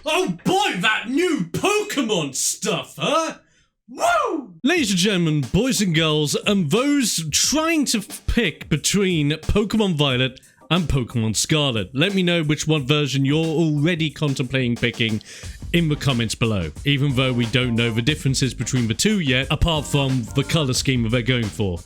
Oh boy, that new Pokémon stuff, huh? Woo! Ladies and gentlemen, boys and girls, and those trying to pick between Pokémon Violet and Pokémon Scarlet, let me know which one version you're already contemplating picking in the comments below, even though we don't know the differences between the two yet, apart from the color scheme that they're going for.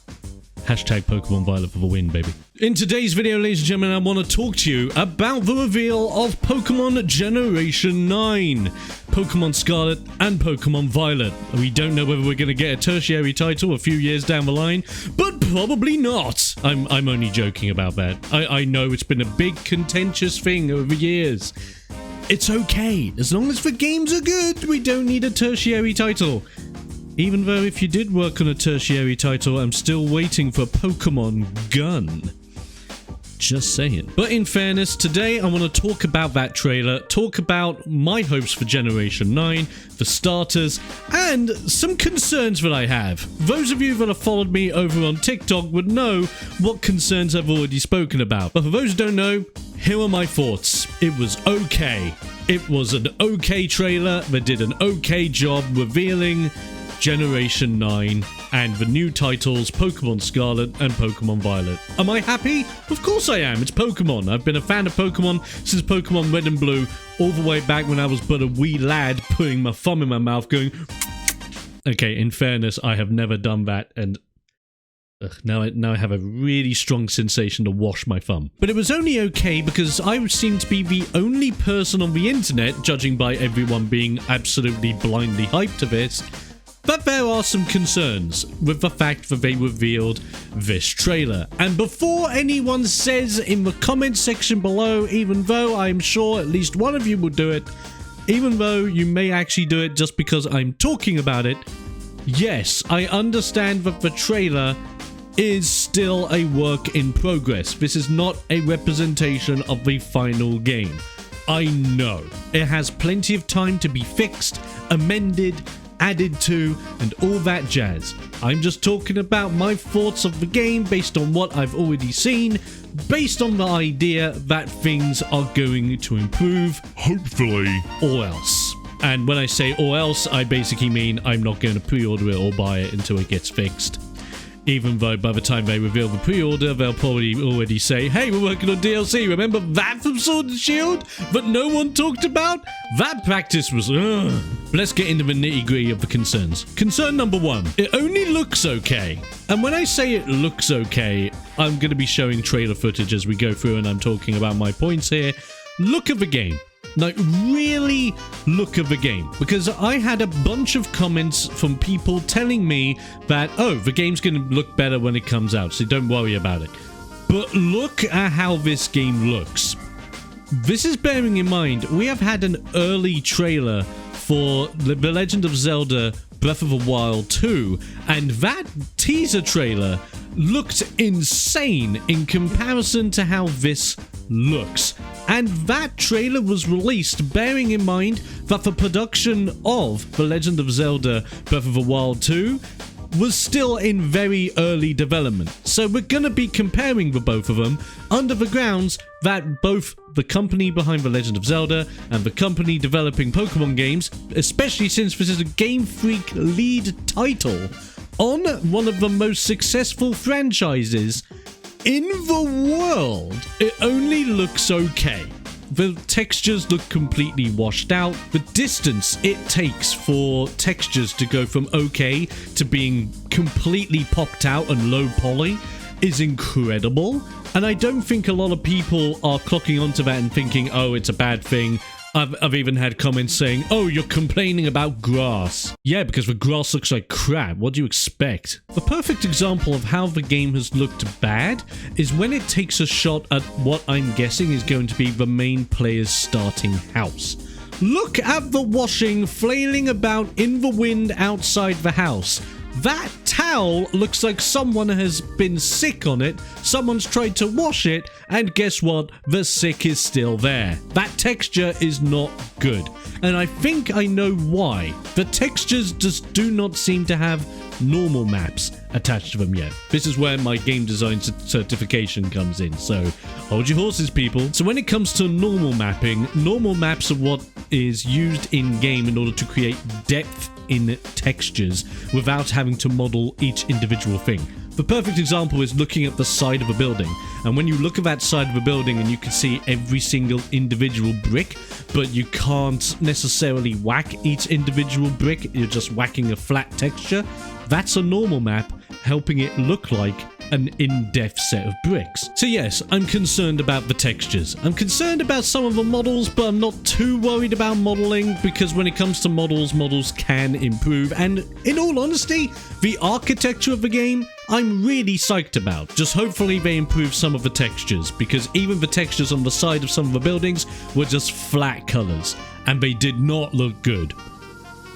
Hashtag Pokemon Violet for the win, baby. In today's video, ladies and gentlemen, I want to talk to you about the reveal of Pokemon Generation 9, Pokemon Scarlet and Pokemon Violet. We don't know whether we're going to get a tertiary title a few years down the line, but probably not. I'm only joking about that. I know it's been a big contentious thing over years. It's okay. As long as the games are good, we don't need a tertiary title. Even though if you did work on a tertiary title, I'm still waiting for Pokemon Gun. Just saying. But in fairness, today I want to talk about that trailer, talk about my hopes for Generation 9, the starters, and some concerns that I have. Those of you that have followed me over on TikTok would know what concerns I've already spoken about. But for those who don't know, here are my thoughts. It was okay. It was an okay trailer that did an okay job revealing Generation 9 and the new titles Pokemon Scarlet and Pokemon Violet. Am I happy? Of course I am. It's Pokemon. I've been a fan of Pokemon since Pokemon Red and Blue, all the way back when I was but a wee lad putting my thumb in my mouth going... Okay, in fairness, I have never done that, and now I have a really strong sensation to wash my thumb. But it was only okay because I seem to be the only person on the internet, judging by everyone being absolutely blindly hyped to this, but there are some concerns with the fact that they revealed this trailer. And before anyone says in the comment section below, even though I'm sure at least one of you will do it, even though you may actually do it just because I'm talking about it, yes, I understand that the trailer is still a work in progress. This is not a representation of the final game. I know. It has plenty of time to be fixed, amended, added to, and all that jazz. I'm just talking about my thoughts of the game based on what I've already seen, based on the idea that things are going to improve, hopefully, or else. And when I say or else, I basically mean I'm not going to pre-order it or buy it until it gets fixed. Even though by the time they reveal the pre-order, they'll probably already say, hey, we're working on DLC. Remember that from Sword and Shield that no one talked about? That practice was... Ugh. But let's get into the nitty-gritty of the concerns. Concern number one, it only looks okay. And when I say it looks okay, I'm going to be showing trailer footage as we go through and I'm talking about my points here. Look at the game. Like, really look at the game. Because I had a bunch of comments from people telling me that, oh, the game's going to look better when it comes out, so don't worry about it. But look at how this game looks. This is bearing in mind, we have had an early trailer for The Legend of Zelda Breath of the Wild 2, and that teaser trailer looked insane in comparison to how this looks. And that trailer was released bearing in mind that the production of The Legend of Zelda Breath of the Wild 2 was still in very early development. So we're gonna be comparing the both of them under the grounds that both the company behind The Legend of Zelda and the company developing Pokemon games, especially since this is a Game Freak lead title on one of the most successful franchises in the world, it only looks okay. The textures look completely washed out. The distance it takes for textures to go from okay to being completely popped out and low poly is incredible. And I don't think a lot of people are clocking onto that and thinking, oh, it's a bad thing. I've even had comments saying, oh, you're complaining about grass. Yeah, because the grass looks like crap. What do you expect? The perfect example of how the game has looked bad is when it takes a shot at what I'm guessing is going to be the main player's starting house. Look at the washing flailing about in the wind outside the house. That towel looks like someone has been sick on it, someone's tried to wash it, and guess what? The sick is still there. That texture is not good. And I think I know why. The textures just do not seem to have normal maps attached to them yet. This is where my game design certification comes in, so hold your horses, people. So when it comes to normal mapping, normal maps are what is used in-game in order to create depth in textures without having to model each individual thing. The perfect example is looking at the side of a building, and when you look at that side of a building and you can see every single individual brick, but you can't necessarily whack each individual brick, you're just whacking a flat texture, that's a normal map, helping it look like an in-depth set of bricks. So yes, I'm concerned about the textures. I'm concerned about some of the models, but I'm not too worried about modeling, because when it comes to models, models can improve, and in all honesty, the architecture of the game, I'm really psyched about. Just hopefully they improve some of the textures, because even the textures on the side of some of the buildings were just flat colors, and they did not look good.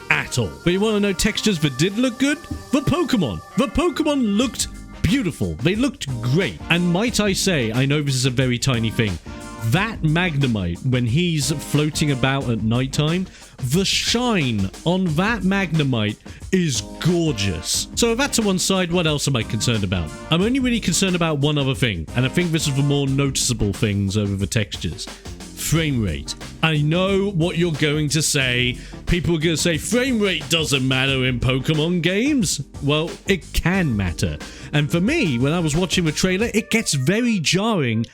At all. But you want to know textures that did look good? The Pokemon. The Pokemon looked beautiful. They looked great. And might I say, I know this is a very tiny thing, that Magnemite, when he's floating about at nighttime, the shine on that Magnemite is gorgeous. So if that's to one side, what else am I concerned about? I'm only really concerned about one other thing, and I think this is the more noticeable things over the textures. Frame rate. I know what you're going to say. People are going to say frame rate doesn't matter in Pokemon games. Well, it can matter. And for me, when I was watching the trailer, it gets very jarring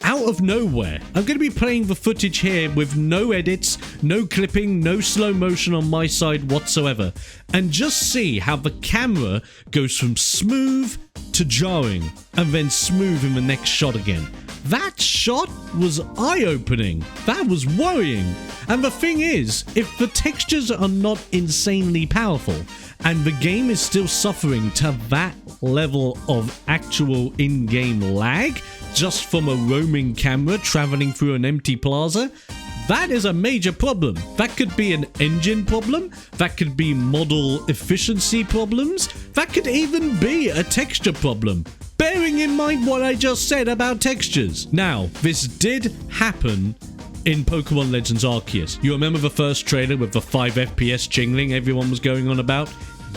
out of nowhere. I'm going to be playing the footage here with no edits, no clipping, no slow motion on my side whatsoever. And just see how the camera goes from smooth to jarring and then smooth in the next shot again. That shot was eye-opening. That was worrying. And the thing is, if the textures are not insanely powerful and the game is still suffering to that level of actual in-game lag just from a roaming camera traveling through an empty plaza, that is a major problem. That could be an engine problem. That could be model efficiency problems. That could even be a texture problem. Bearing in mind what I just said about textures. Now, this did happen in Pokemon Legends Arceus. You remember the first trailer with the 5 FPS jingling everyone was going on about?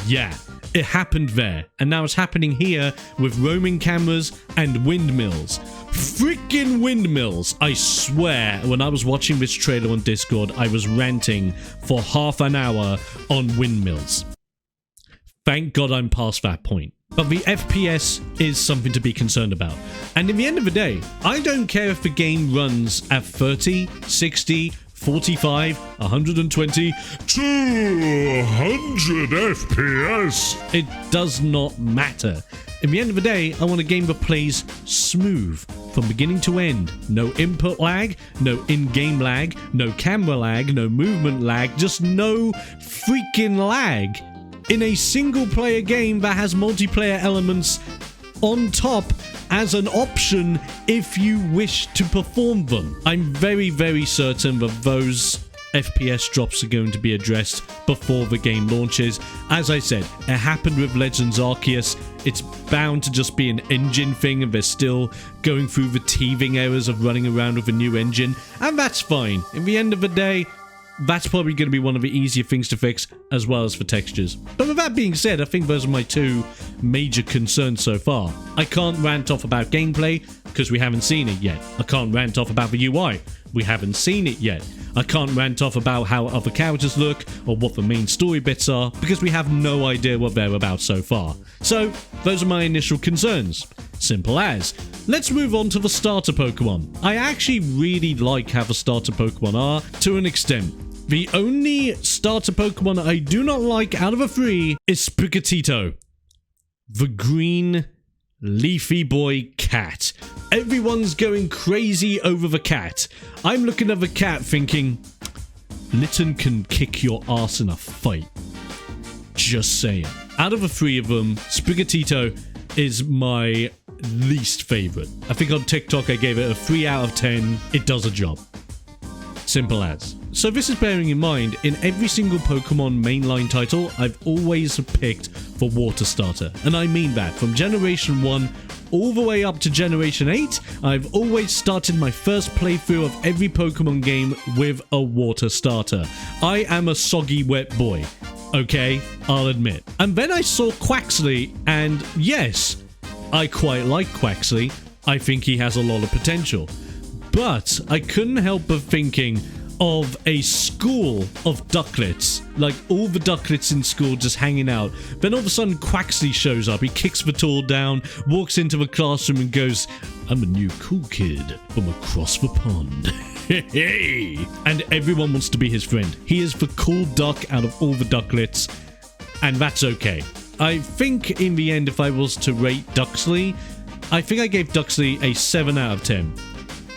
Yeah, it happened there. And now it's happening here with roaming cameras and windmills. Freaking windmills! I swear, when I was watching this trailer on Discord, I was ranting for half an hour on windmills. Thank God I'm past that point. But the FPS is something to be concerned about. And in the end of the day, I don't care if the game runs at 30, 60, 45, 120, 200 FPS. It does not matter. In the end of the day, I want a game that plays smooth from beginning to end. No input lag, no in-game lag, no camera lag, no movement lag, just no freaking lag. In a single-player game that has multiplayer elements on top as an option if you wish to perform them. I'm very, very certain that those FPS drops are going to be addressed before the game launches. As I said, it happened with Legends Arceus. It's bound to just be an engine thing, and they're still going through the teething errors of running around with a new engine, and that's fine. In the end of the day, that's probably going to be one of the easier things to fix, as well as for textures. But with that being said, I think those are my two major concerns so far. I can't rant off about gameplay, because we haven't seen it yet. I can't rant off about the UI. We haven't seen it yet. I can't rant off about how other characters look, or what the main story bits are, because we have no idea what they're about so far. So, those are my initial concerns. Simple as. Let's move on to the starter Pokemon. I actually really like how the starter Pokemon are, to an extent. The only starter Pokemon I do not like out of the three is Sprigatito, the green leafy boy cat. Everyone's going crazy over the cat. I'm looking at the cat thinking, Litten can kick your ass in a fight. Just saying. Out of the three of them, Sprigatito is my least favorite. I think on TikTok I gave it a 3 out of 10. It does a job. Simple as. So this is bearing in mind, in every single Pokemon mainline title, I've always picked for Water Starter. And I mean that. From Generation 1 all the way up to Generation 8, I've always started my first playthrough of every Pokemon game with a Water Starter. I am a soggy wet boy. Okay, I'll admit. And then I saw Quaxley, and yes, I quite like Quaxley. I think he has a lot of potential. But I couldn't help but thinking, of a school of ducklets. Like, all the ducklets in school just hanging out. Then all of a sudden, Quaxley shows up. He kicks the door down, walks into the classroom and goes, "I'm a new cool kid from across the pond." Hey! And everyone wants to be his friend. He is the cool duck out of all the ducklets, and that's okay. I think in the end, if I was to rate Duxley, I think I gave Duxley a 7 out of 10.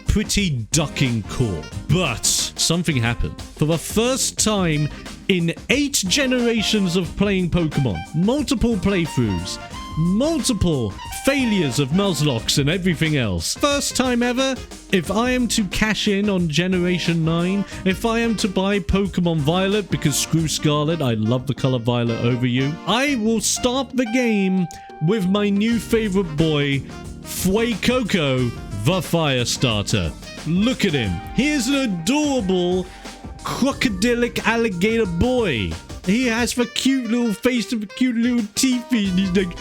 Pretty ducking cool. But something happened. For the first time in 8 generations of playing Pokemon, multiple playthroughs, multiple failures of Nuzlocke and everything else. First time ever, if I am to cash in on Generation 9, if I am to buy Pokemon Violet, because screw Scarlet, I love the color Violet over you, I will start the game with my new favorite boy, Fuecoco, the Fire Starter. Look at him. He is an adorable crocodilic alligator boy. He has the cute little face and the cute little teeth, and he's like,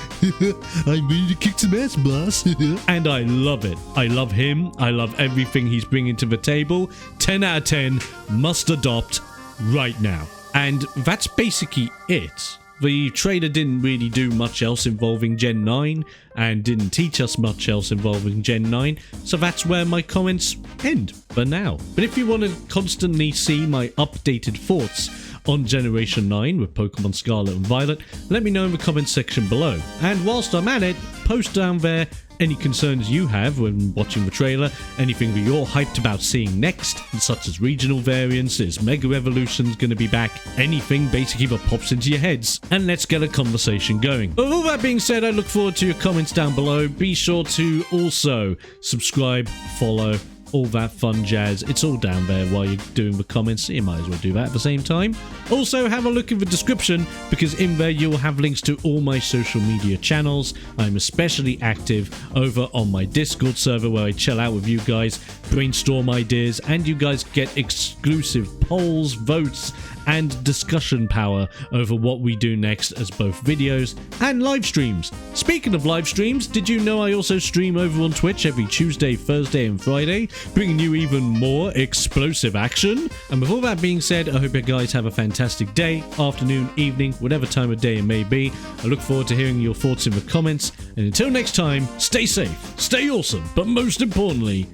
"I'm ready to kick some ass, boss." And I love it. I love him. I love everything he's bringing to the table. 10 out of 10. Must adopt right now. And that's basically it. The trailer didn't really do much else involving Gen 9 and didn't teach us much else involving Gen 9, so that's where my comments end for now. But if you want to constantly see my updated thoughts on Generation 9 with Pokemon Scarlet and Violet, let me know in the comments section below. And whilst I'm at it, post down there any concerns you have when watching the trailer, anything that you're hyped about seeing next, such as regional variants, is Mega Evolutions going to be back, anything basically that pops into your heads, and let's get a conversation going. But with all that being said, I look forward to your comments down below. Be sure to also subscribe, follow, all that fun jazz. It's all down there while you're doing the comments, so you might as well do that at the same time. Also, have a look in the description, because in there you'll have links to all my social media channels. I'm especially active over on my Discord server, where I chill out with you guys, brainstorm ideas, and you guys get exclusive polls, votes, and discussion power over what we do next as both videos and live streams. Speaking of live streams, did you know I also stream over on Twitch every Tuesday, Thursday, and Friday, bringing you even more explosive action? And with all that being said, I hope you guys have a fantastic day, afternoon, evening, whatever time of day it may be. I look forward to hearing your thoughts in the comments, and until next time, stay safe, stay awesome, but most importantly,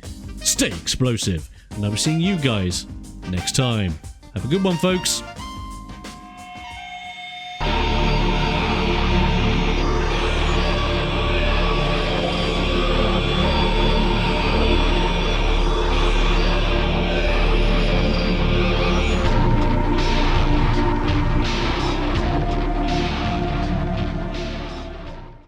stay explosive. And I'll be seeing you guys next time. Have a good one, folks.